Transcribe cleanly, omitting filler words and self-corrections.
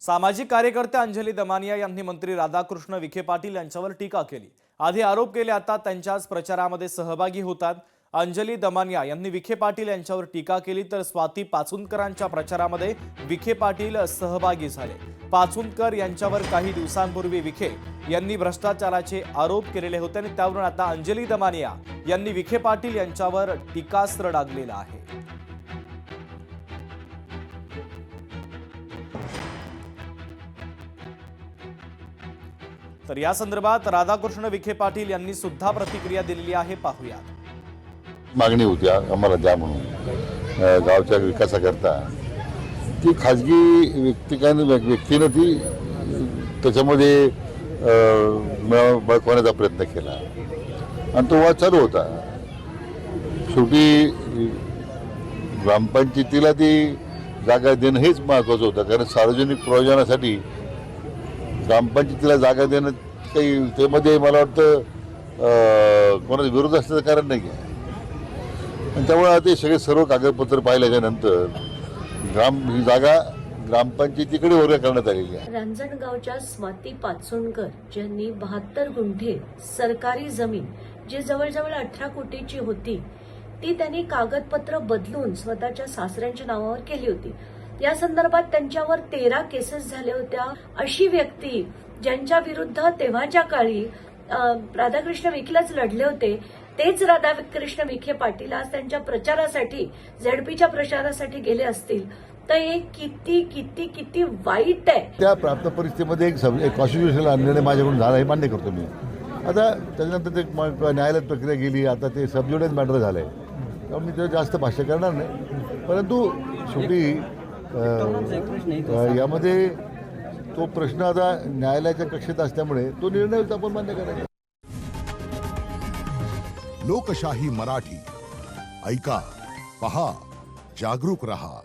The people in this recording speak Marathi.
सामाजिक कार्यकर्त्या अंजली दमानिया यांनी मंत्री राधाकृष्ण विखे पाटील यांच्यावर टीका केली। आधी आरोप केले, आता त्यांच्याच प्रचारामध्ये सहभागी होतात। अंजली दमानिया यांनी विखे पाटील यांच्यावर टीका केली तर स्वाती पाचुंदकरांच्या प्रचारामध्ये विखे पाटील सहभागी झाले। पाचुंदकर यांच्यावर काही दिवसांपूर्वी विखे यांनी भ्रष्टाचाराचे आरोप केलेले होते आणि त्यावरून आता अंजली दमानिया यांनी विखे पाटील यांच्यावर टीकास्त्र डागलेलं आहे। तर या संदर्भात राधाकृष्ण विखे पाटील यांनी सुद्धा प्रतिक्रिया दिलेली आहे, पाहूया। मागणी होती आम्हाला द्या म्हणून गावच्या विकासाकरता। ती खाजगी व्यक्तीनं ती त्याच्यामध्ये बळकवण्याचा प्रयत्न केला आणि तो वाद चालू होता। शेवटी ग्रामपंचायतीला ती जागा देणं हेच महत्त्वाचं होतं, कारण सार्वजनिक प्रयोजनासाठी ग्रामपंचायतीला जागा देणं काही त्यामध्ये मला वाटतं कोणाचा विरोध असण्याचं कारण नाही आहे। आणि त्यामुळे ते सर्व कागदपत्र पाहिल्याच्यानंतर ही जागा ग्रामपंचायतीकडे वर्ग करण्यात आलेली आहे। रांजणगावच्या स्वाती पाचुंदकर ज्यांनी 72 गुंठे सरकारी जमीन जी जवळजवळ 18 कोटीची होती ती त्यांनी कागदपत्र बदलून स्वतःच्या सासऱ्यांच्या नावावर केली होती। या संदर्भात त्यांच्यावर 13 केसेस झाल्या होत्या। अशी व्यक्ती ज्यांच्या विरुद्ध तेव्हाच्या काळी राधाकृष्ण विखेलाच लढले होते, तेच राधाकृष्ण विखे पाटील आज त्यांच्या प्रचारासाठी झेडपीच्या प्रचारासाठी गेले असतील तर हे किती किती किती वाईट आहे। त्या प्राप्त परिस्थितीमध्ये एक कॉन्स्टिट्यूशनल निर्णय माझ्याकडून झाला हे मान्य करतो मी। आता त्याच्यानंतर ते न्यायालयात प्रक्रिया गेली, आता ते सबज्युडिस मॅटर झालंय, त्यामुळे मी त्यावर जास्त भाष्य करणार नाही। परंतु शेवटी यामध्ये तो प्रश्न आता न्यायालयाच्या कक्षेत असल्यामुळे तो निर्णय आपण मान्य करायचा। लोकशाही मराठी ऐका, पहा, जागरूक रहा।